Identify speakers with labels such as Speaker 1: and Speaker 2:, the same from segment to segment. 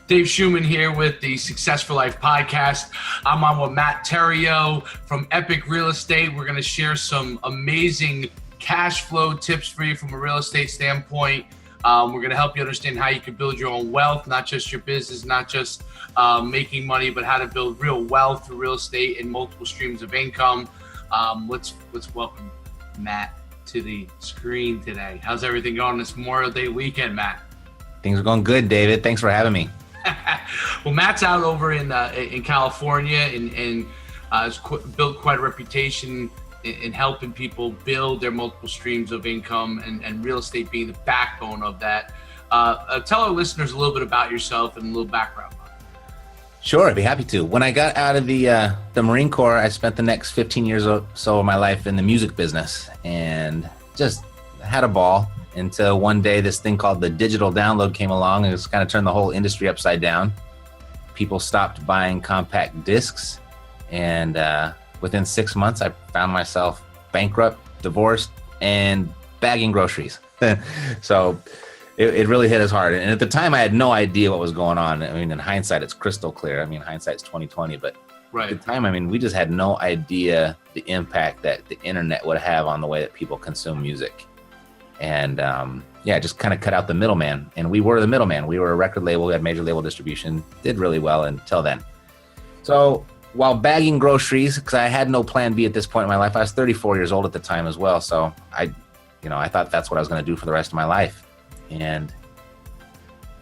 Speaker 1: Dave Schuman here with the Success for Life podcast. I'm on with Matt Theriault from Epic Real Estate. We're going to share some amazing cash flow tips for you from a real estate standpoint. We're going to help you understand how you can build your own wealth, not just your business, not just making money, but how to build real wealth through real estate and multiple streams of income. Let's welcome Matt to the screen today. How's everything going this Memorial Day weekend, Matt?
Speaker 2: Things are going good, David. Thanks for having me.
Speaker 1: Well, Matt's out over in California and has built quite a reputation in helping people build their multiple streams of income and real estate being the backbone of that. Tell our listeners a little bit about yourself and a little background.
Speaker 2: Sure, I'd be happy to. When I got out of the Marine Corps, I spent the next 15 years or so of my life in the music business and just had a ball until one day this thing called the digital download came along and it's kind of turned the whole industry upside down. People stopped buying compact discs, and within 6 months, I found myself bankrupt, divorced, and bagging groceries. So it really hit us hard. And at the time, I had no idea what was going on. I mean, in hindsight, it's crystal clear. I mean, hindsight's 2020, but right. At the time, I mean, we just had no idea the impact that the internet would have on the way that people consume music. And just kind of cut out the middleman. And we were the middleman. We were a record label. We had major label distribution. Did really well until then. So while bagging groceries, because I had no plan B at this point in my life, I was 34 years old at the time as well. So I thought that's what I was going to do for the rest of my life. And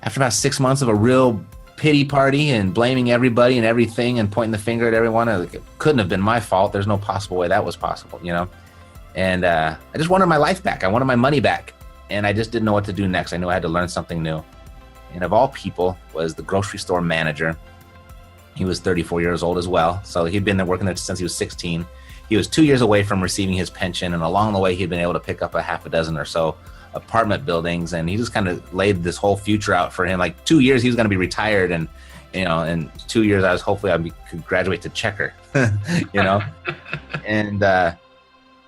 Speaker 2: after about 6 months of a real pity party and blaming everybody and everything and pointing the finger at everyone, it couldn't have been my fault. There's no possible way that was possible, And I just wanted my life back. I wanted my money back. And I just didn't know what to do next. I knew I had to learn something new. And of all people was the grocery store manager. He was 34 years old as well. So he'd been there working there since he was 16. He was 2 years away from receiving his pension. And along the way, he'd been able to pick up a half a dozen or so apartment buildings. And he just kind of laid this whole future out for him. Like 2 years, he was going to be retired. And, in 2 years, hopefully could graduate to checker, And,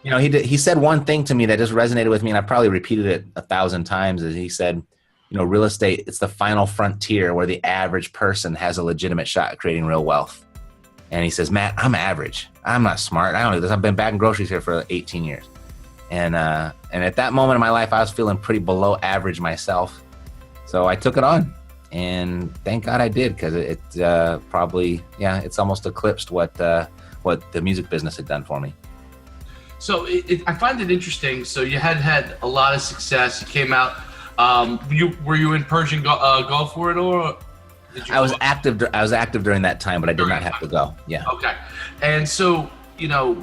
Speaker 2: he said one thing to me that just resonated with me, and I probably repeated it 1,000 times, is he said, real estate, it's the final frontier where the average person has a legitimate shot at creating real wealth. And he says, Matt, I'm average. I'm not smart. I don't do this. I've been bagging groceries here for 18 years. And at that moment in my life, I was feeling pretty below average myself. So I took it on. And thank God I did, because it's almost eclipsed what the music business had done for me.
Speaker 1: So I find it interesting. So you had a lot of success. You came out. Were you in Persian Gulf War at all? Or
Speaker 2: I was active during that time, but I did not have to go. Yeah.
Speaker 1: Okay. And so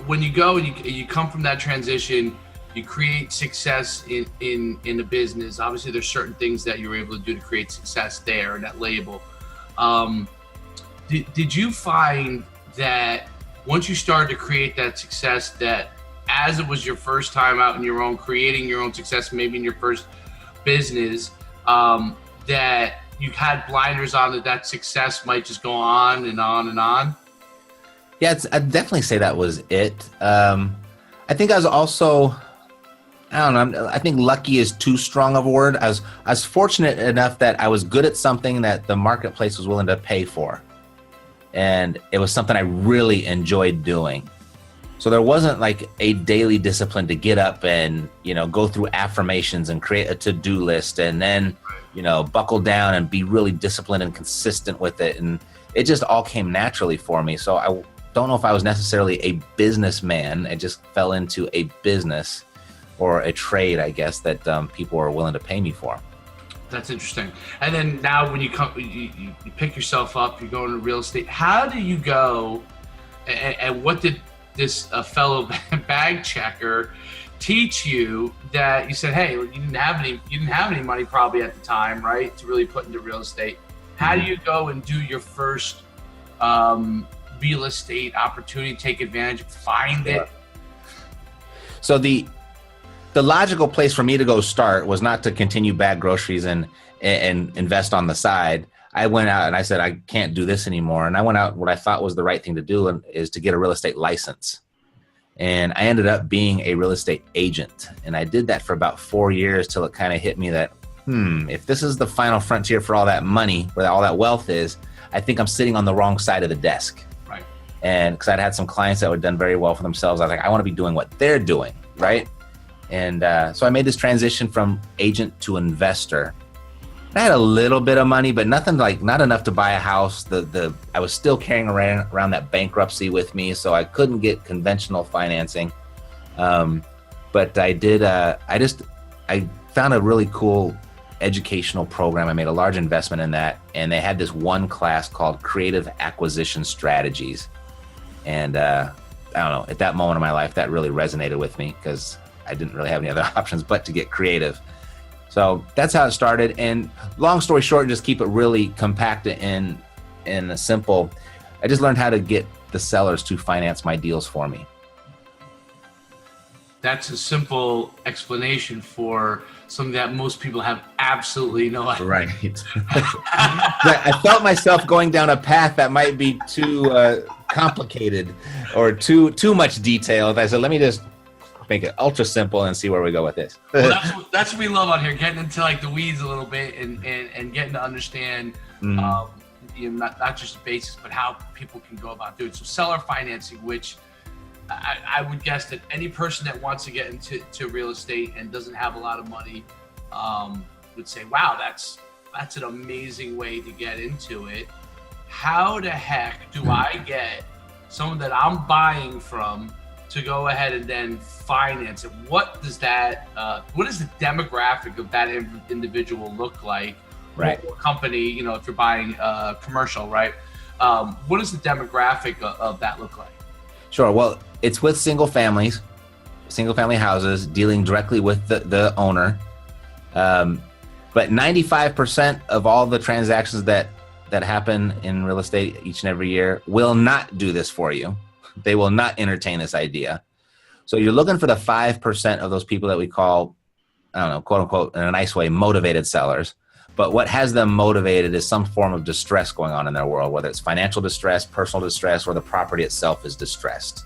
Speaker 1: when you go and you come from that transition, you create success in the business. Obviously, there's certain things that you were able to do to create success there in that label. Did you find that once you started to create that success, that as it was your first time out on your own, creating your own success, maybe in your first business, that you had blinders on that success might just go on and on and on?
Speaker 2: Yeah, I'd definitely say that was it. I think I was also, I don't know, I think lucky is too strong of a word. I was fortunate enough that I was good at something that the marketplace was willing to pay for. And it was something I really enjoyed doing. So there wasn't like a daily discipline to get up and, go through affirmations and create a to-do list and then, buckle down and be really disciplined and consistent with it. And it just all came naturally for me. So I don't know if I was necessarily a businessman. I just fell into a business or a trade, I guess, that people were willing to pay me for.
Speaker 1: That's interesting. And then now when you come, you pick yourself up, you go into real estate. How do you go and what did this fellow bag checker teach you that you said, hey, you didn't have any money probably at the time, right, to really put into real estate? How do you go and do your first real estate opportunity, take advantage, find it?
Speaker 2: So the logical place for me to go start was not to continue bag groceries and invest on the side. I went out and I said, I can't do this anymore. And I went out, what I thought was the right thing to do is to get a real estate license. And I ended up being a real estate agent. And I did that for about 4 years till it kind of hit me that, if this is the final frontier for all that money, where all that wealth is, I think I'm sitting on the wrong side of the desk.
Speaker 1: Right.
Speaker 2: And because I'd had some clients that had done very well for themselves, I was like, I want to be doing what they're doing, right? And so I made this transition from agent to investor. I had a little bit of money, but not enough to buy a house. I was still carrying around that bankruptcy with me, so I couldn't get conventional financing. But I did. I found a really cool educational program. I made a large investment in that, and they had this one class called Creative Acquisition Strategies. And I don't know, at that moment in my life, that really resonated with me because I didn't really have any other options but to get creative. So that's how it started. And long story short, just keep it really compact and simple. I just learned how to get the sellers to finance my deals for me.
Speaker 1: That's a simple explanation for something that most people have absolutely no idea.
Speaker 2: Right. I felt myself going down a path that might be too complicated or too much detail. I said, let me just make it ultra simple and see where we go with this.
Speaker 1: Well, that's what we love on here, getting into like the weeds a little bit and getting to understand not just the basics, but how people can go about doing it. So seller financing, which I would guess that any person that wants to get into real estate and doesn't have a lot of money would say, wow, that's an amazing way to get into it. How the heck do I get someone that I'm buying from to go ahead and then finance it? What does the demographic of that individual look like?
Speaker 2: Right.
Speaker 1: What company, if you're buying commercial, right? What does the demographic of that look like?
Speaker 2: Sure. Well, it's with single family houses, dealing directly with the owner. But 95% of all the transactions that happen in real estate each and every year will not do this for you. They will not entertain this idea. So you're looking for the 5% of those people that we call, I don't know, quote unquote, in a nice way, motivated sellers. But what has them motivated is some form of distress going on in their world, whether it's financial distress, personal distress, or the property itself is distressed.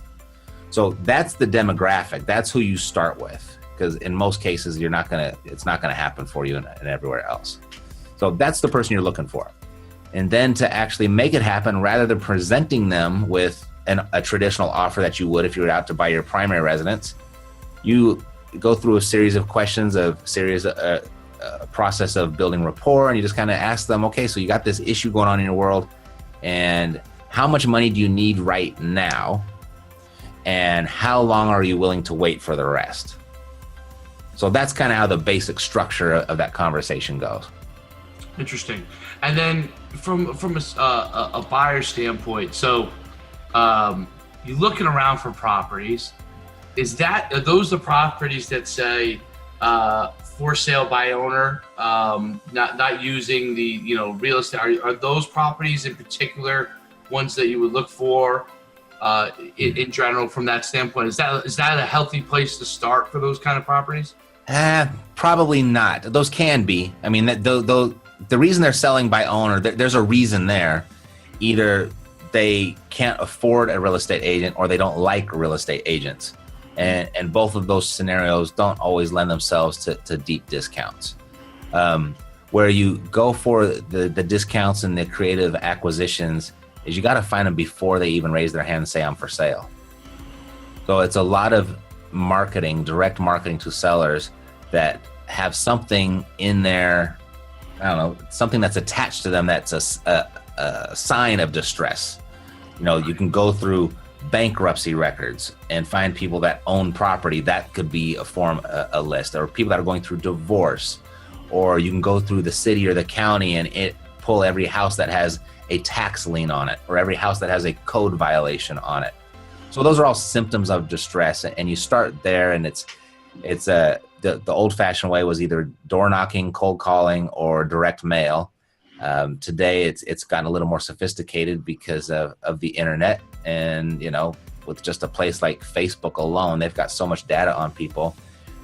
Speaker 2: So that's the demographic. That's who you start with, because in most cases, it's not gonna happen for you and everywhere else. So that's the person you're looking for. And then to actually make it happen, rather than presenting them with a traditional offer that you would if you were out to buy your primary residence, you go through a series of questions, a process of building rapport, and you just kind of ask them, okay, so you got this issue going on in your world, and how much money do you need right now? And how long are you willing to wait for the rest? So that's kind of how the basic structure of that conversation goes.
Speaker 1: Interesting. And then from a buyer standpoint, so you're looking around for properties. Are those the properties that say for sale by owner, not using the real estate? Are those properties in particular ones that you would look for in general from that standpoint? Is that a healthy place to start for those kind of properties?
Speaker 2: Probably not. Those can be. I mean, the reason they're selling by owner, there's a reason there. Either they can't afford a real estate agent or they don't like real estate agents. And both of those scenarios don't always lend themselves to deep discounts. Where you go for the discounts and the creative acquisitions is you got to find them before they even raise their hand and say, I'm for sale. So it's a lot of marketing, direct marketing to sellers that have something in there, I don't know, something that's attached to them that's a sign of distress. You can go through bankruptcy records and find people that own property. That could be a list, or people that are going through divorce, or you can go through the city or the county and pull every house that has a tax lien on it, or every house that has a code violation on it. So those are all symptoms of distress, and you start there. And the old-fashioned way was either door knocking, cold calling, or direct mail. Today it's gotten a little more sophisticated because of the internet, and with just a place like Facebook alone, they've got so much data on people.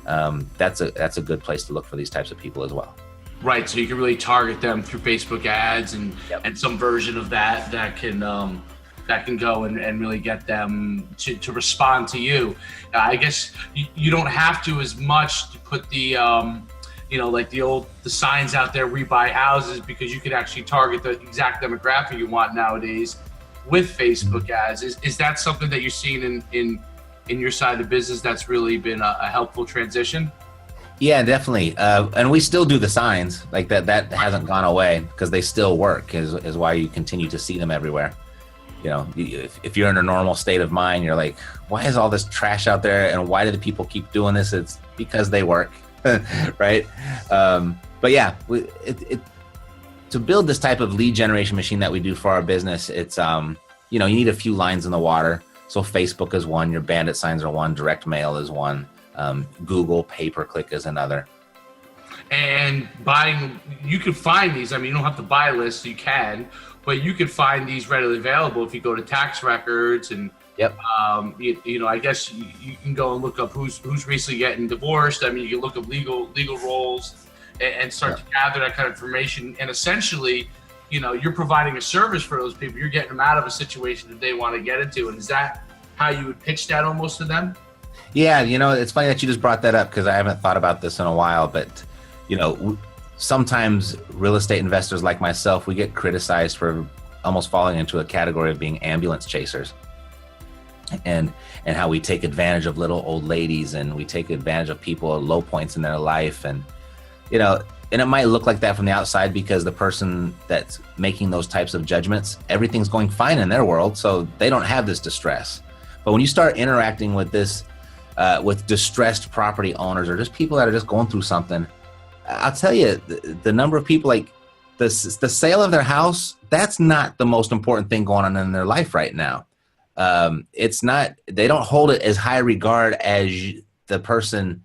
Speaker 2: That's a good place to look for these types of people as well.
Speaker 1: Right, so you can really target them through Facebook ads and some version of that can go and really get them to respond to you. I guess you don't have to as much to put the like the signs out there, we buy houses, because you could actually target the exact demographic you want nowadays with Facebook ads. Is that something that you're seeing in your side of the business that's really been a helpful transition?
Speaker 2: Yeah, definitely. And we still do the signs like that. That hasn't gone away because they still work, is why you continue to see them everywhere. If you're in a normal state of mind, you're like, why is all this trash out there? And why do the people keep doing this? It's because they work, right? But yeah, to build this type of lead generation machine that we do for our business, it's, you need a few lines in the water. So Facebook is one, your bandit signs are one, direct mail is one, Google pay-per-click is another.
Speaker 1: And you can find these. I mean, you don't have to buy lists, you can, but you can find these readily available if you go to tax records and,
Speaker 2: yep.
Speaker 1: I guess you can go and look up who's recently getting divorced. I mean, you can look up legal roles and start to gather that kind of information. And essentially, you're providing a service for those people. You're getting them out of a situation that they want to get into. And is that how you would pitch that almost to them?
Speaker 2: Yeah, it's funny that you just brought that up because I haven't thought about this in a while. But, sometimes real estate investors like myself, we get criticized for almost falling into a category of being ambulance chasers. And how we take advantage of little old ladies, and we take advantage of people at low points in their life. And, and it might look like that from the outside because the person that's making those types of judgments, everything's going fine in their world, so they don't have this distress. But when you start interacting with this, with distressed property owners or just people that are just going through something, I'll tell you, the number of people, like the sale of their house, that's not the most important thing going on in their life right now. It's not, they don't hold it as high regard as the person,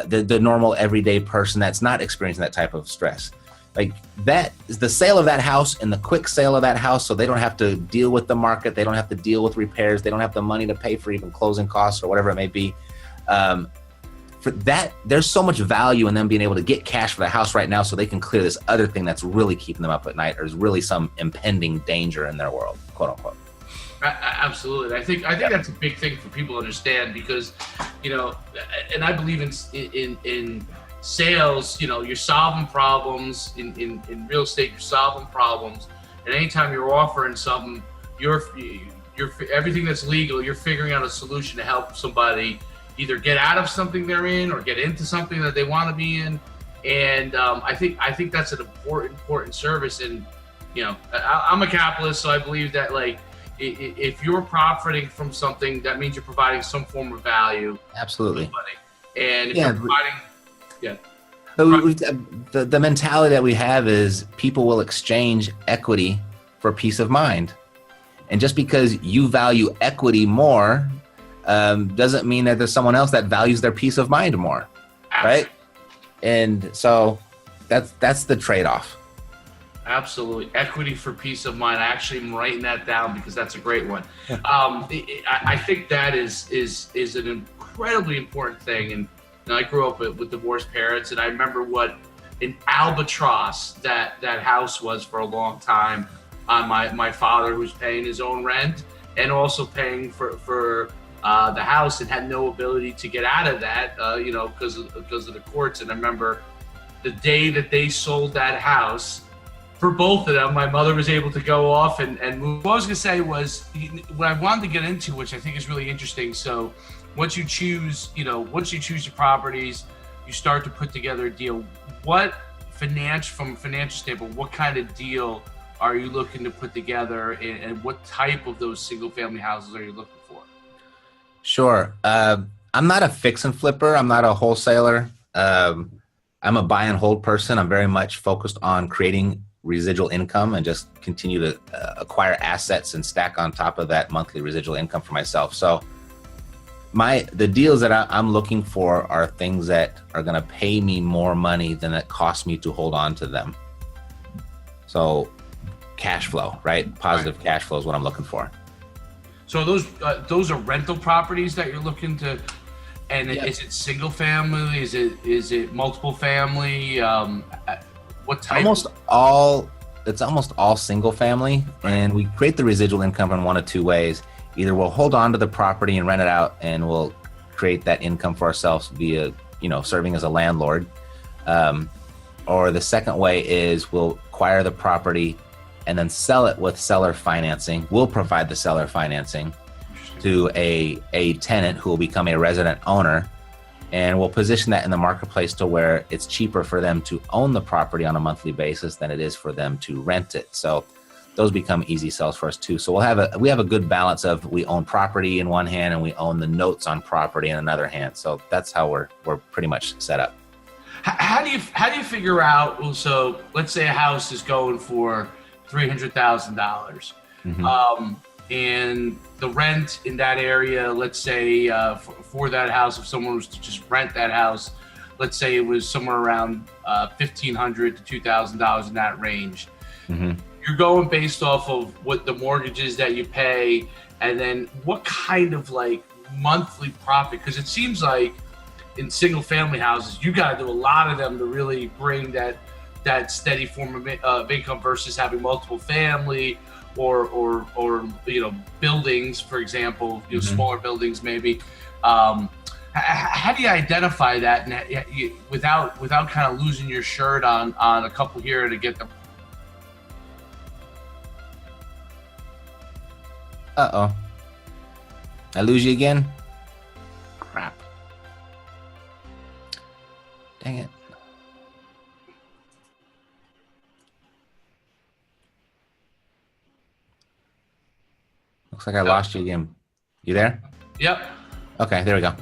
Speaker 2: the normal everyday person that's not experiencing that type of stress. Like that is the sale of that house and the quick sale of that house, so they don't have to deal with the market, they don't have to deal with repairs, they don't have the money to pay for even closing costs or whatever it may be. For that, there's so much value in them being able to get cash for the house right now so they can clear this other thing that's really keeping them up at night, or is really some impending danger in their world, quote unquote.
Speaker 1: Absolutely. I think that's a big thing for people to understand, because, and I believe in sales, you're solving problems in real estate, you're solving problems. And anytime you're offering something, you're everything that's legal, you're figuring out a solution to help somebody either get out of something they're in or get into something that they want to be in. And I think that's an important service. And, I'm a capitalist, so I believe that, like, if you're profiting from something, that means you're providing some form of value.
Speaker 2: Absolutely.
Speaker 1: And if you're providing,
Speaker 2: the mentality that we have is people will exchange equity for peace of mind. And just because you value equity more doesn't mean that there's someone else that values their peace of mind more. Absolutely. Right? And so that's the trade-off.
Speaker 1: Absolutely. Equity for peace of mind. I actually am writing that down because that's a great one. I think that is an incredibly important thing. And I grew up with divorced parents, and I remember what an albatross that house was for a long time on my father, who was paying his own rent and also paying for the house, and had no ability to get out of that, because of the courts. And I remember the day that they sold that house, for both of them, my mother was able to go off and move. What I was going to say was, what I wanted to get into, which I think is really interesting. So once you choose your properties, you start to put together a deal. From a financial standpoint, what kind of deal are you looking to put together, and what type of those single family houses are you looking for?
Speaker 2: Sure. I'm not a fix and flipper. I'm not a wholesaler. I'm a buy and hold person. I'm very much focused on creating residual income and just continue to acquire assets and stack on top of that monthly residual income for myself. So the deals that I'm looking for are things that are going to pay me more money than it costs me to hold on to them. So cash flow, right? Positive cash flow is what I'm looking for.
Speaker 1: So those are rental properties that you're looking to, and is it single family? Is it multiple family? What type? It's almost all single family, and we create the residual income in one of two ways. Either we'll hold on to the property and rent it out, and we'll create that income for ourselves via, serving as a landlord.
Speaker 2: Or the second way is we'll acquire the property and then sell it with seller financing. We'll provide the seller financing to a tenant who will become a resident owner, and we'll position that in the marketplace to where it's cheaper for them to own the property on a monthly basis than it is for them to rent it. So those become easy sells for us too. So we have a good balance of we own property in one hand and we own the notes on property in another hand. So that's how we're pretty much set up.
Speaker 1: How do you figure out? So let's say a house is going for $300,000, and the rent in that area, let's say for that house, if someone was to just rent that house, let's say it was somewhere around $1,500 to $2,000 in that range. You're going based off of what the mortgage is that you pay, and then what kind of like monthly profit? Because it seems like in single family houses, you got to do a lot of them to really bring that steady form of income versus having multiple family or buildings, for example, smaller buildings maybe. How do you identify that and without kind of losing your shirt on a couple here to get them?
Speaker 2: Uh-oh. I lose you again?
Speaker 1: Crap.
Speaker 2: Dang it. Looks like I lost you again. You there?
Speaker 1: Yep.
Speaker 2: Okay, there we go.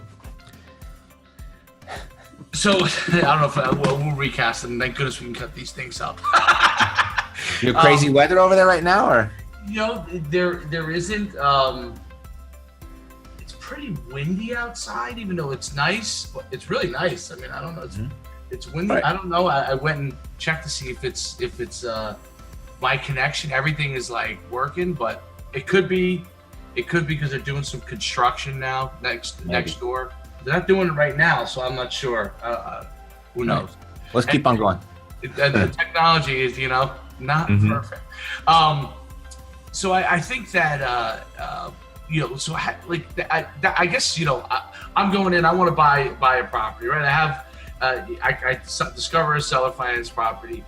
Speaker 1: So I don't know if we'll recast them. Thank goodness we can cut these things up.
Speaker 2: Your crazy weather over there right now, or?
Speaker 1: There isn't. It's pretty windy outside, even though it's nice. But it's really nice. I mean, I don't know. It's windy. Right. I don't know. I went and checked to see if it's my connection. Everything is like working, but it could be because they're doing some construction now next door. They're not doing it right now, so I'm not sure. Who knows?
Speaker 2: Let's keep on going.
Speaker 1: The technology is, not perfect. So I think that I guess I'm going in. I want to buy a property, right? I have I discover a seller finance property.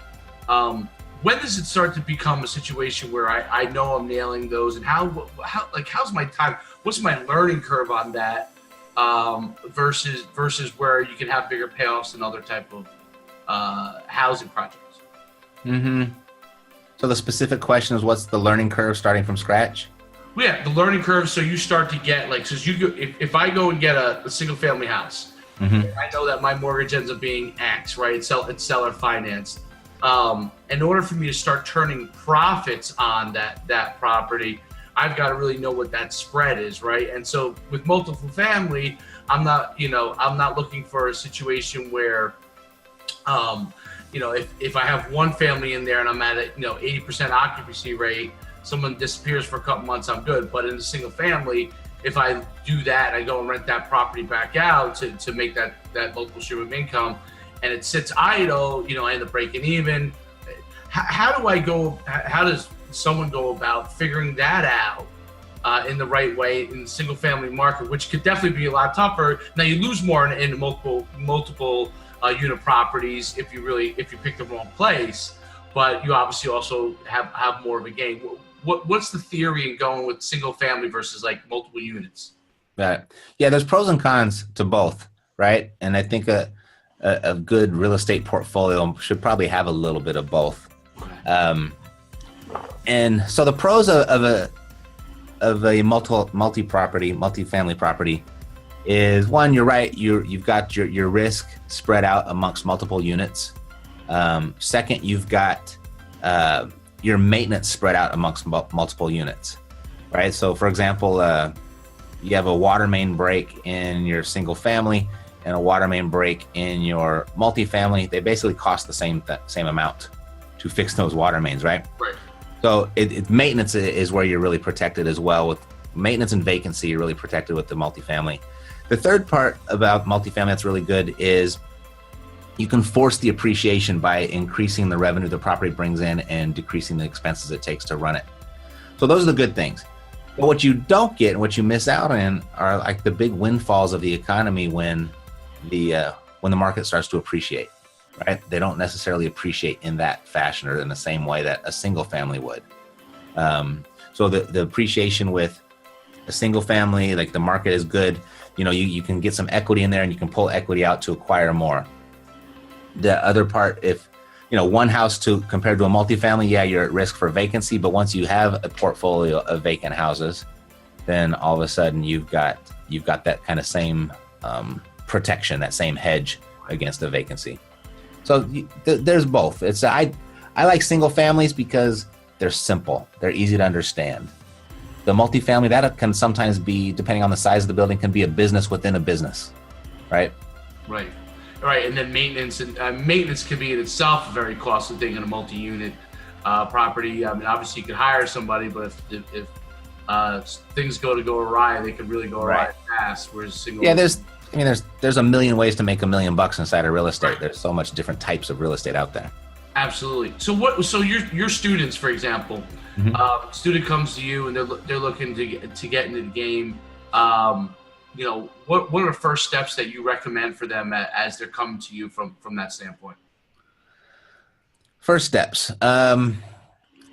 Speaker 1: When does it start to become a situation where I know I'm nailing those, and how's my time? What's my learning curve on that versus where you can have bigger payoffs and other type of housing projects?
Speaker 2: So the specific question is, what's the learning curve starting from scratch?
Speaker 1: Well, yeah, the learning curve. So you start to get if I go and get a single family house, I know that my mortgage ends up being X, right? It's seller financed. In order for me to start turning profits on that property, I've got to really know what that spread is, right? And so with multiple family, I'm not looking for a situation where, if I have one family in there and I'm at a 80% occupancy rate, someone disappears for a couple months, I'm good. But in a single family, if I do that, I go and rent that property back out to make that multiple stream of income, and it sits idle, I end up breaking even. How does someone go about figuring that out in the right way in the single family market, which could definitely be a lot tougher? Now you lose more in multiple unit properties if you pick the wrong place, but you obviously also have more of a gain. What's the theory in going with single family versus like multiple units?
Speaker 2: Right. Yeah, there's pros and cons to both, right? And I think a good real estate portfolio should probably have a little bit of both. And so the pros of a multi-family property is, one, you're right, you've got your risk spread out amongst multiple units. Second, you've got your maintenance spread out amongst multiple units, right? So for example, you have a water main break in your single family and a water main break in your multifamily. They basically cost the same amount to fix those water mains, right?
Speaker 1: Right.
Speaker 2: So maintenance is where you're really protected as well. With maintenance and vacancy, you're really protected with the multifamily. The third part about multifamily that's really good is you can force the appreciation by increasing the revenue the property brings in and decreasing the expenses it takes to run it. So those are the good things. But what you don't get and what you miss out on are like the big windfalls of the economy when the market starts to appreciate. right? They don't necessarily appreciate in that fashion or in the same way that a single family would. So the appreciation with a single family, like the market is good, you can get some equity in there and you can pull equity out to acquire more. The other part, if one house compared to a multifamily, yeah, you're at risk for vacancy, but once you have a portfolio of vacant houses, then all of a sudden you've got that kind of same protection, that same hedge against a vacancy. So there's both. I like single families because they're simple, they're easy to understand. The multifamily, that can sometimes be, depending on the size of the building, can be a business within a business, right?
Speaker 1: Right. And then maintenance can be in itself a very costly thing in a multi-unit property. I mean, obviously you could hire somebody, but if things go awry, they could really go awry fast. Whereas single,
Speaker 2: there's a million ways to make $1 million inside of real estate. Right. There's so much different types of real estate out there.
Speaker 1: Absolutely. So your students, for example, student comes to you and they're looking to get into the game. What are the first steps that you recommend for them as they're coming to you from that standpoint?
Speaker 2: First steps. A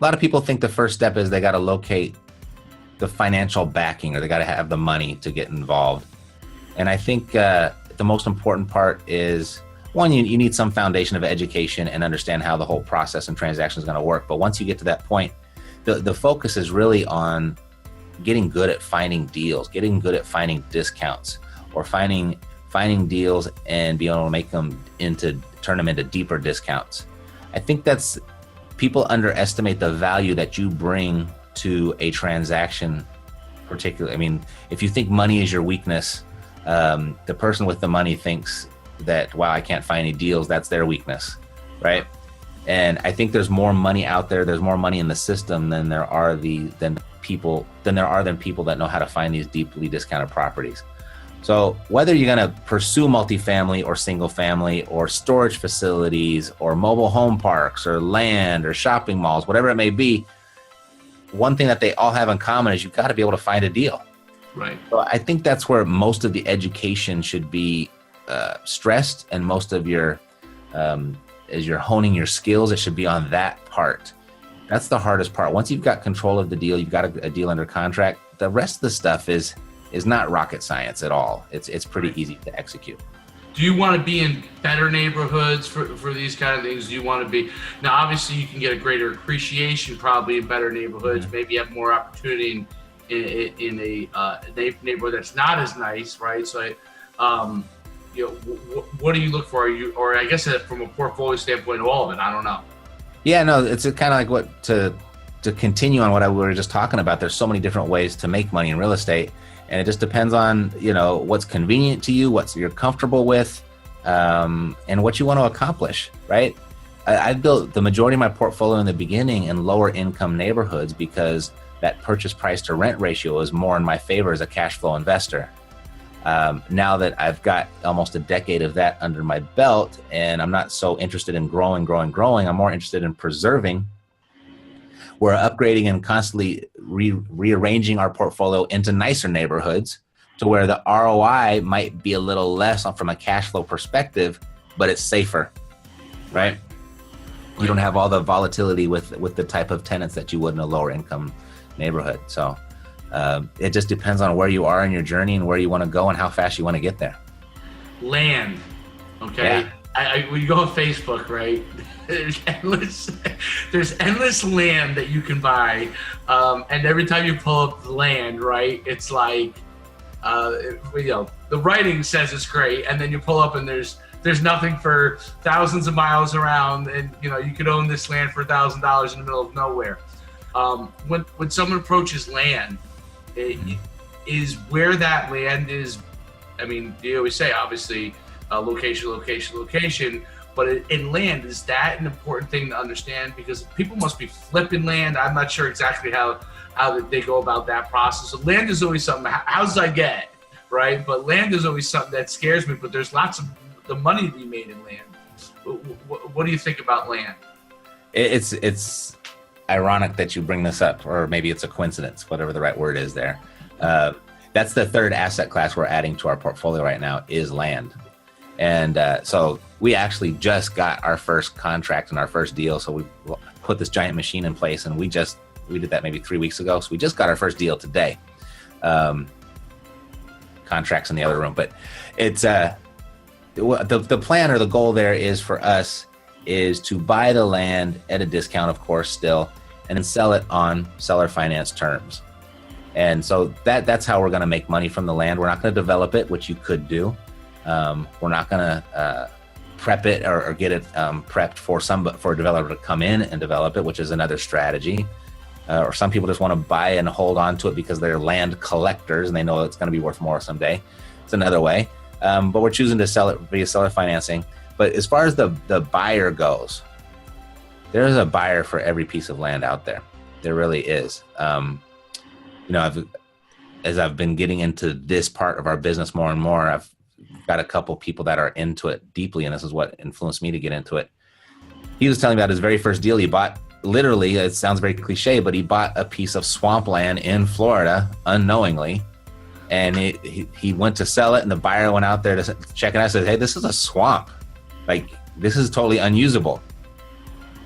Speaker 2: lot of people think the first step is they got to locate the financial backing, or they got to have the money to get involved. And I think the most important part is, one, you need some foundation of education and understand how the whole process and transaction is going to work. But once you get to that point, the focus is really on getting good at finding deals, getting good at finding discounts, or finding deals and being able to turn them into deeper discounts. I think people underestimate the value that you bring to a transaction, particularly. I mean, if you think money is your weakness, the person with the money thinks that, wow, I can't find any deals. That's their weakness, right? And I think there's more money out there. There's more money in the system than people that know how to find these deeply discounted properties. So whether you're going to pursue multifamily or single family or storage facilities or mobile home parks or land or shopping malls, whatever it may be, one thing that they all have in common is you've got to be able to find a deal.
Speaker 1: Right.
Speaker 2: So I think that's where most of the education should be stressed, and most of your, as you're honing your skills, it should be on that part. That's the hardest part. Once you've got control of the deal, you've got a deal under contract, the rest of the stuff is not rocket science at all. It's pretty easy to execute.
Speaker 1: Do you want to be in better neighborhoods for these kind of things? Do you want to be, now obviously you can get a greater appreciation probably in better neighborhoods, maybe you have more opportunity in a neighborhood that's not as nice, right? So what do you look for? Or I guess from a portfolio standpoint, all of it, I don't know.
Speaker 2: Yeah, no, it's kind of like to continue on what we were just talking about. There's so many different ways to make money in real estate, and it just depends on what's convenient to you, what you're comfortable with, and what you want to accomplish, right? I built the majority of my portfolio in the beginning in lower income neighborhoods because that purchase price to rent ratio is more in my favor as a cash flow investor. Now that I've got almost a decade of that under my belt, and I'm not so interested in growing, I'm more interested in preserving. We're upgrading and constantly rearranging our portfolio into nicer neighborhoods to where the ROI might be a little less from a cash flow perspective, but it's safer, right? You don't have all the volatility with the type of tenants that you would in a lower income neighborhood. So it just depends on where you are in your journey and where you want to go and how fast you want to get there.
Speaker 1: Land, okay? Yeah. When you go on Facebook, right? There's endless land that you can buy, and every time you pull up the land, right, it's like, the writing says it's great, and then you pull up and there's nothing for thousands of miles around, and you could own this land for $1,000 in the middle of nowhere. When someone approaches land, is where that land is. I mean, you always say obviously location, but in land, is that an important thing to understand? Because people must be flipping land. I'm not sure exactly how they go about that process. So land is always something, houses I get, right? But land is always something that scares me, but there's lots of the money to be made in land. What do you think about land?
Speaker 2: It's ironic that you bring this up, or maybe it's a coincidence, whatever the right word is there. That's the third asset class we're adding to our portfolio right now is land. And so we actually just got our first contract and our first deal. So we put this giant machine in place, and we did that maybe 3 weeks ago. So we just got our first deal today. Contracts in the other room, but it's the plan or the goal there is for us is to buy the land at a discount, of course, still, and then sell it on seller finance terms. And so that's how we're going to make money from the land. We're not going to develop it, which you could do. We're not going to prep it or get it prepped for a developer to come in and develop it, which is another strategy. Or some people just want to buy and hold on to it because they're land collectors and they know it's going to be worth more someday. It's another way. But we're choosing to sell it via seller financing. But as far as the buyer goes, there's a buyer for every piece of land out there. There really is. As I've been getting into this part of our business more and more, I've got a couple people that are into it deeply, and this is what influenced me to get into it. He was telling me about his very first deal he bought. Literally, it sounds very cliche, but he bought a piece of swampland in Florida unknowingly, and he went to sell it, and the buyer went out there to check it out and said, "Hey, this is a swamp. Like, this is totally unusable."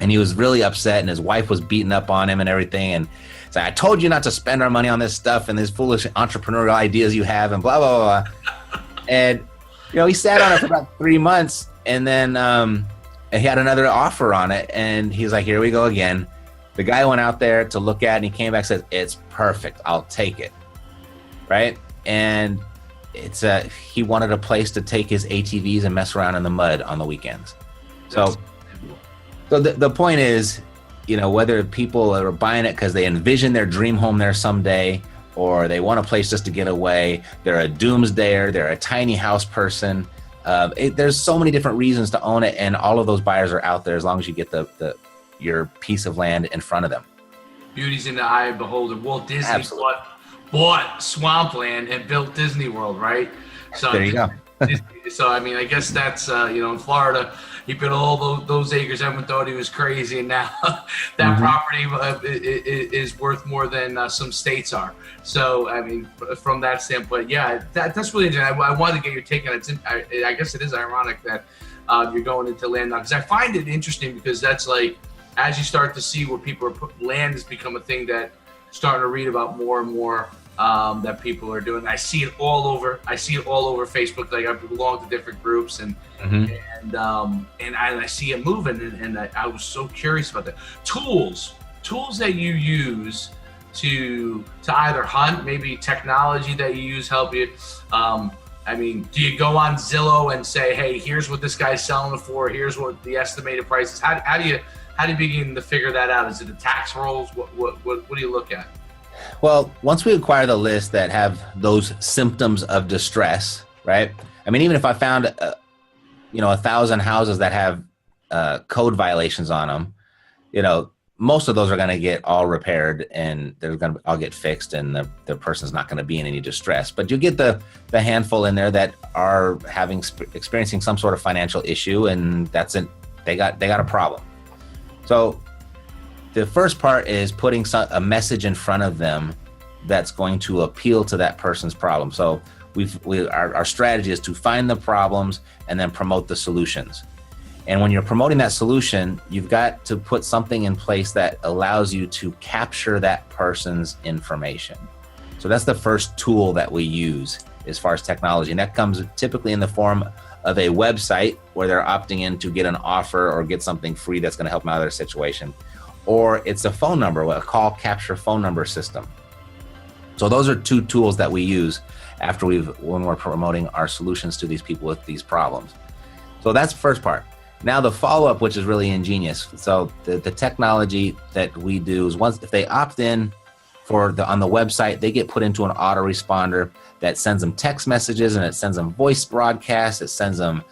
Speaker 2: And he was really upset, and his wife was beating up on him and everything, and so I told you not to spend our money on this stuff and these foolish entrepreneurial ideas you have and blah, blah, blah, blah. And, he sat on it for about 3 months, and then he had another offer on it, and he was like, here we go again. The guy went out there to look at it, and he came back and said, it's perfect. I'll take it. Right? And he wanted a place to take his ATVs and mess around in the mud on the weekends. So the point is, whether people are buying it because they envision their dream home there someday, or they want a place just to get away, they're a doomsdayer, they're a tiny house person. There's so many different reasons to own it, and all of those buyers are out there as long as you get your piece of land in front of them.
Speaker 1: Beauty's in the eye of the beholder. Walt Disney bought swampland and built Disney World, right? So
Speaker 2: there you go.
Speaker 1: So I guess that's in Florida, he put all those acres. Everyone thought he was crazy, and now that property is worth more than some states are. So from that standpoint, yeah, that's really interesting. I wanted to get your take on it. I guess it is ironic that you're going into land now, because I find it interesting, because that's like, as you start to see where people are land has become a thing that starting to read about more and more. That people are doing. I see it all over. Facebook. Like, I belong to different groups, and I see it moving. And I was so curious about that. Tools that you use to either hunt, maybe technology that you use help you. Do you go on Zillow and say, hey, here's what this guy's selling it for. Here's what the estimated price is. How do you begin to figure that out? Is it the tax rolls? What do you look at?
Speaker 2: Well, once we acquire the list that have those symptoms of distress, right? Even if I found, 1,000 houses that have code violations on them, most of those are going to get all repaired, and they're going to all get fixed, and the person's not going to be in any distress. But you get the handful in there that are experiencing some sort of financial issue, and that's it. They got a problem. So the first part is putting a message in front of them that's going to appeal to that person's problem. So our strategy is to find the problems and then promote the solutions. And when you're promoting that solution, you've got to put something in place that allows you to capture that person's information. So that's the first tool that we use as far as technology. And that comes typically in the form of a website where they're opting in to get an offer or get something free that's going to help them out of their situation. Or it's a phone number, a call capture phone number system. So those are two tools that we use when we're promoting our solutions to these people with these problems. So that's the first part. Now the follow-up, which is really ingenious. So the technology that we do is if they opt in on the website, they get put into an autoresponder that sends them text messages, and it sends them voice broadcasts. It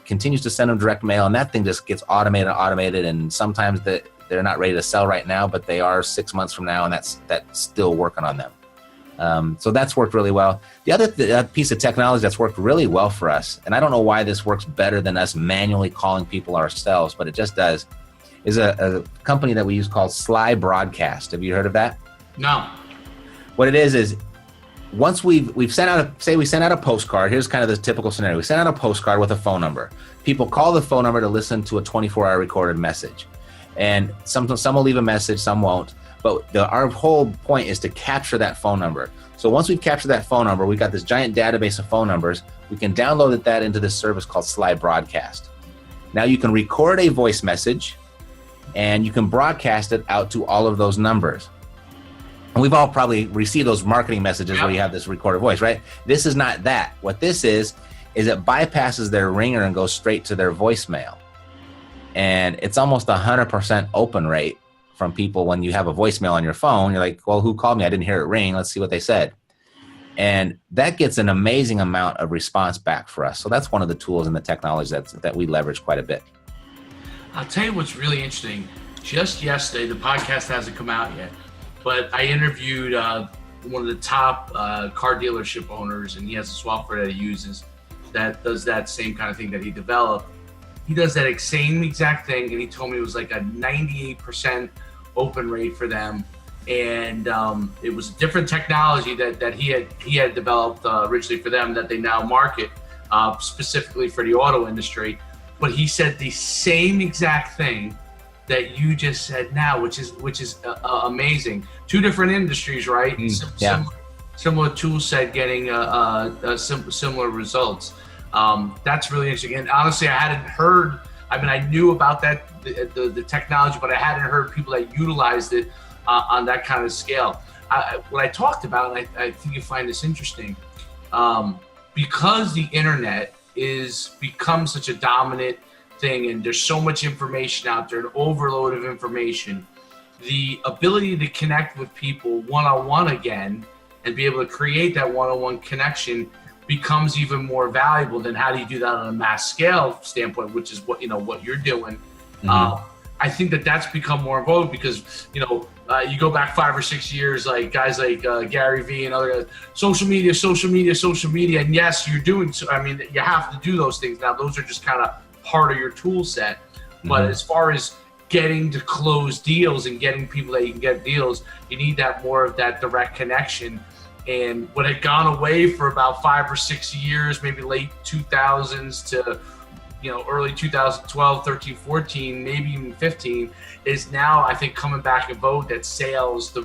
Speaker 2: continues to send them direct mail, and that thing just gets automated. And sometimes they're not ready to sell right now, but they are 6 months from now, and that's still working on them. So that's worked really well. The other piece of technology that's worked really well for us, and I don't know why this works better than us manually calling people ourselves, but it just does, is a company that we use called Sly Broadcast. Have you heard of that?
Speaker 1: No.
Speaker 2: What it is once we've sent out we sent out a postcard. Here's kind of the typical scenario. We sent out a postcard with a phone number. People call the phone number to listen to a 24-hour recorded message. And some will leave a message, some won't. But our whole point is to capture that phone number. So once we've captured that phone number, we've got this giant database of phone numbers. We can download that into this service called Slide Broadcast. Now you can record a voice message and you can broadcast it out to all of those numbers. And we've all probably received those marketing messages where you have this recorded voice, right? This is not that. What this is it bypasses their ringer and goes straight to their voicemail. And it's almost 100% open rate from people. When you have a voicemail on your phone, you're like, well, who called me? I didn't hear it ring. Let's see what they said. And that gets an amazing amount of response back for us. So that's one of the tools and the technology that we leverage quite a bit.
Speaker 1: I'll tell you what's really interesting. Just yesterday, the podcast hasn't come out yet, but I interviewed one of the top car dealership owners, and he has a software that he uses that does that same kind of thing that he developed. He does that same exact thing, and he told me it was like a 98% open rate for them. And it was a different technology that he had developed originally for them that they now market specifically for the auto industry. But he said the same exact thing that you just said now, which is amazing. Two different industries, right? Similar tool set, getting similar results. That's really interesting. And honestly, I hadn't heard. I mean, I knew about that the technology, but I hadn't heard people that utilized it on that kind of scale. What I talked about, and I think you find this interesting, because the internet is become such a dominant thing, and there's so much information out there, an overload of information, the ability to connect with people one-on-one again and be able to create that one-on-one connection becomes even more valuable than how do you do that on a mass scale standpoint, which is what you're doing. Mm-hmm. I think that's become more involved because, you go back 5 or 6 years, like guys like Gary Vee and other guys, social media. And yes, you're doing, I mean, you have to do those things now. Those are just kind of part of your tool set. Mm-hmm. But as far as getting to close deals and getting people that you can get deals, you need that more of that direct connection. And what had gone away for about 5 or 6 years, maybe late 2000s to early 2012, 13, 14, maybe even 15, is now I think coming back in vogue. That sales,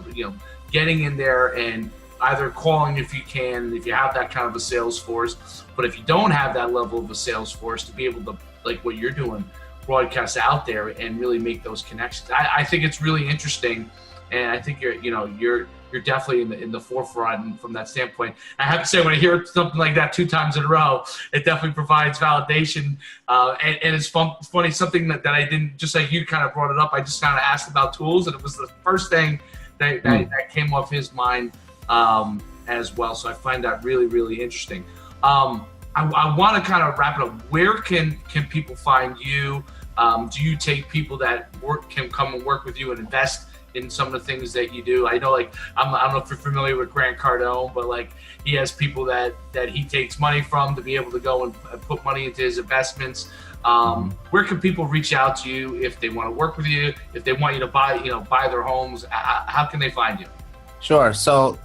Speaker 1: getting in there and either calling if you can, if you have that kind of a sales force. But if you don't have that level of a sales force, to be able to, like what you're doing, broadcast out there and really make those connections. I think it's really interesting, and I think you're definitely in the forefront from that standpoint. I have to say, when I hear something like that 2 times in a row, it definitely provides validation. And it's funny, something that I didn't, just like you kind of brought it up, I just kind of asked about tools, and it was the first thing that came off his mind as well. So I find that really, really interesting. I want to kind of wrap it up. Where can people find you? Do you take people that can come and work with you and invest in some of the things that you do? I know, like, I don't know if you're familiar with Grant Cardone, but like he has people that he takes money from to be able to go and put money into his investments. Where can people reach out to you if they want to work with you, if they want you to buy their homes? How can they find you?
Speaker 2: Sure. So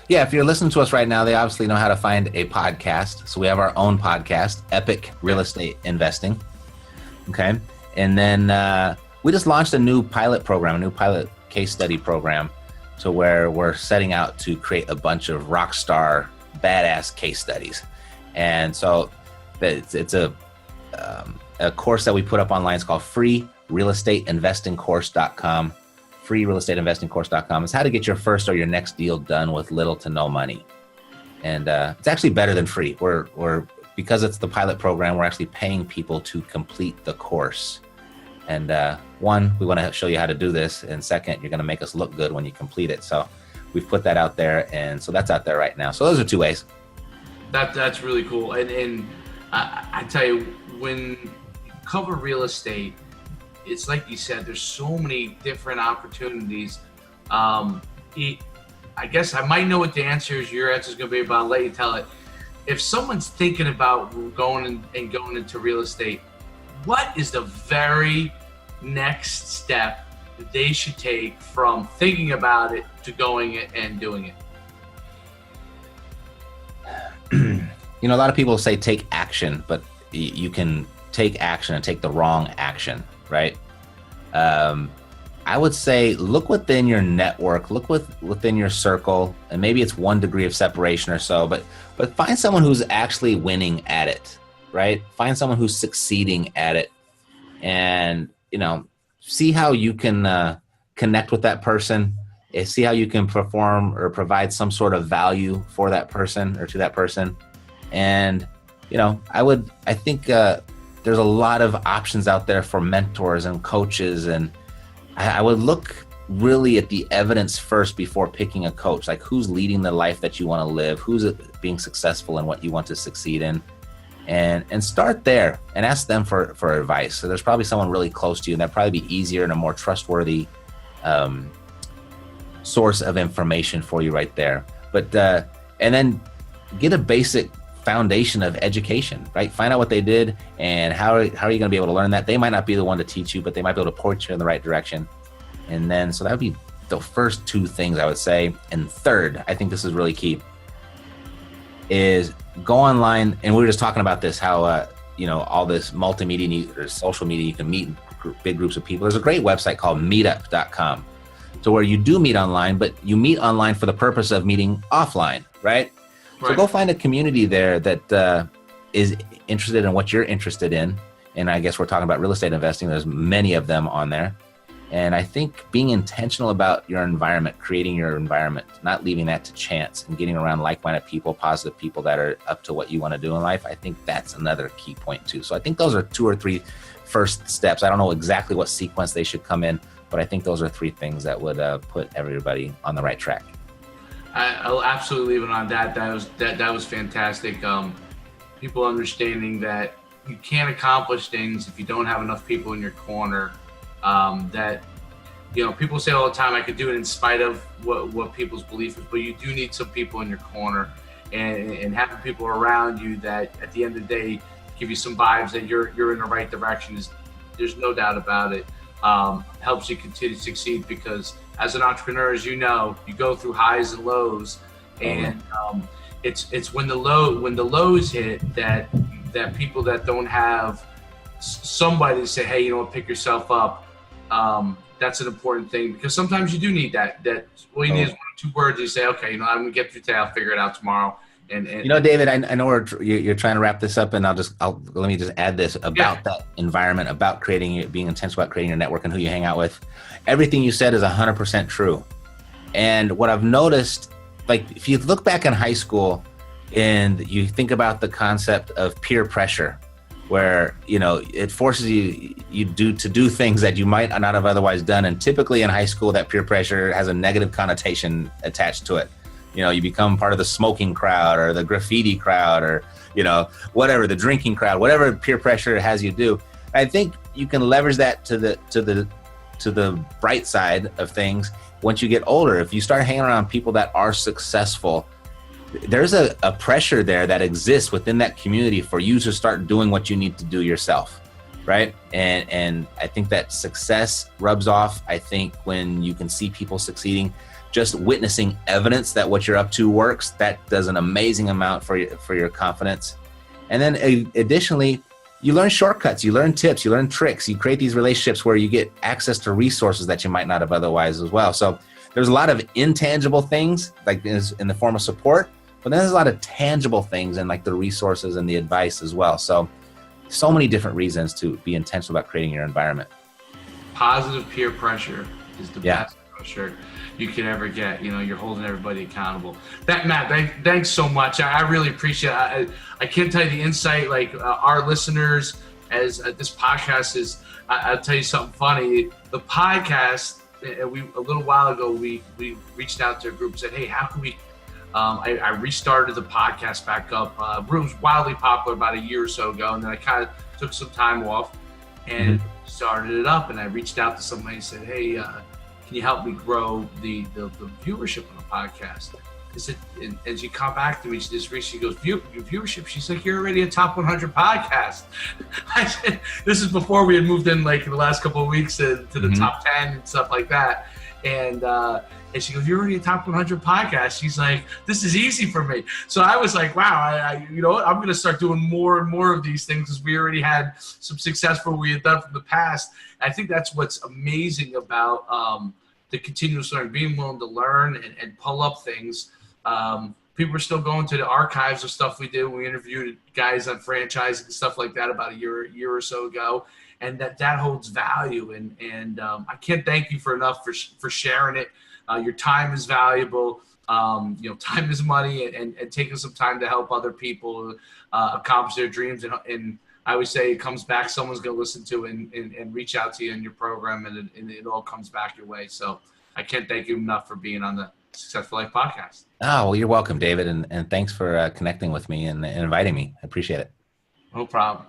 Speaker 2: yeah, if you're listening to us right now, they obviously know how to find a podcast. So we have our own podcast, Epic Real Estate Investing. Okay. And then we just launched a new pilot case study program, to where we're setting out to create a bunch of rock star badass case studies. And so it's a course that we put up online. It's called freerealestateinvestingcourse.com. freerealestateinvestingcourse.com. It's how to get your first or your next deal done with little to no money. And it's actually better than free. We're because it's the pilot program, we're actually paying people to complete the course. And one, we want to show you how to do this. And second, you're going to make us look good when you complete it. So we've put that out there. And so that's out there right now. So those are 2 ways.
Speaker 1: That's really cool. And I tell you, when you cover real estate, it's like you said, there's so many different opportunities. I guess I might know what the answer is. Your answer is going to be, but I'll let you tell it. If someone's thinking about going into real estate, what is the very next step that they should take from thinking about it to going and doing it?
Speaker 2: a lot of people say take action, but you can take action and take the wrong action, right? I would say look within your network, look within your circle, and maybe it's 1 degree of separation or so, but find someone who's actually winning at it, right? Find someone who's succeeding at it, and see how you can connect with that person, see how you can perform or provide some sort of value for that person or to that person. And I think there's a lot of options out there for mentors and coaches, and I would look really at the evidence first before picking a coach. Like, who's leading the life that you want to live, who's being successful in what you want to succeed in, and start there and ask them for advice. So there's probably someone really close to you, and that'd probably be easier and a more trustworthy source of information for you right there. But and then get a basic foundation of education, right? Find out what they did and how are you going to be able to learn that. They might not be the one to teach you, but they might be able to point you in the right direction. And then, so that would be the first 2 things I would say. And third, I think this is really key, is go online. And we were just talking about this, how, all this multimedia or social media, you can meet in big groups of people. There's a great website called meetup.com. So where you do meet online, but you meet online for the purpose of meeting offline, right? So go find a community there that is interested in what you're interested in. And I guess we're talking about real estate investing. There's many of them on there. And I think being intentional about your environment, creating your environment, not leaving that to chance, and getting around like-minded people, positive people that are up to what you want to do in life, I think that's another key point too. So I think those are 2 or 3 first steps. I don't know exactly what sequence they should come in, but I think those are 3 things that would put everybody on the right track.
Speaker 1: I'll absolutely leave it on that. That was fantastic. People understanding that you can't accomplish things if you don't have enough people in your corner. People say all the time, I could do it in spite of what people's belief is, but you do need some people in your corner, and having people around you that at the end of the day give you some vibes that you're in the right direction there's no doubt about it. Helps you continue to succeed, because as an entrepreneur, as you know, you go through highs and lows, and it's when the lows hit that people that don't have somebody to say, hey, pick yourself up. That's an important thing, because sometimes you do need that all you need is 1 or 2 words. You say, okay, I'm gonna get through today, I'll figure it out tomorrow. And
Speaker 2: David, I know you're trying to wrap this up, and let me just add this about that environment, about being intentional about creating your network and who you hang out with. Everything you said is 100% true. And what I've noticed, like, if you look back in high school and you think about the concept of peer pressure, where it forces you to do things that you might not have otherwise done, and typically in high school that peer pressure has a negative connotation attached to it. You become part of the smoking crowd or the graffiti crowd, or whatever, the drinking crowd, whatever peer pressure has you do. I think you can leverage that to the bright side of things once you get older. If you start hanging around people that are successful, there's a pressure there that exists within that community for you to start doing what you need to do yourself, right? And I think that success rubs off. I think when you can see people succeeding, just witnessing evidence that what you're up to works, that does an amazing amount for your confidence. And then additionally, you learn shortcuts, you learn tips, you learn tricks, you create these relationships where you get access to resources that you might not have otherwise as well. So there's a lot of intangible things, like in the form of support, but then there's a lot of tangible things and like the resources and the advice as well. So many different reasons to be intentional about creating your environment.
Speaker 1: Positive peer pressure is the best pressure you can ever get. You're holding everybody accountable. Matt, thanks so much. I really appreciate it. I can't tell you the insight, like our listeners, as this podcast is, I'll tell you something funny. The podcast, a little while ago, we reached out to a group and said, hey, how can we, I restarted the podcast back up. It was wildly popular about a year or so ago, and then I kind of took some time off and started it up, and I reached out to somebody and said, hey, can you help me grow the viewership on the podcast? I said, and she come back to me, she goes, viewership? She's like, you're already a top 100 podcast. I said, this is before we had moved in, like in the last couple of weeks to the top 10 and stuff like that. And she goes, "You're already a top 100 podcast." She's like, "This is easy for me." So I was like, "Wow, you know what? I'm going to start doing more and more of these things because we already had some successful we had done from the past." And I think that's what's amazing about the continuous learning, being willing to learn and pull up things. People are still going to the archives of stuff we did. We interviewed guys on franchising and stuff like that about a year or so ago, and that holds value. And I can't thank you for enough for sharing it. Your time is valuable. You know, time is money, and taking some time to help other people accomplish their dreams. And I always say it comes back. Someone's going to listen to and reach out to you in your program, and it all comes back your way. So I can't thank you enough for being on the Successful Life podcast.
Speaker 2: Oh, well, you're welcome, David. And thanks for connecting with me and inviting me. I appreciate it.
Speaker 1: No problem.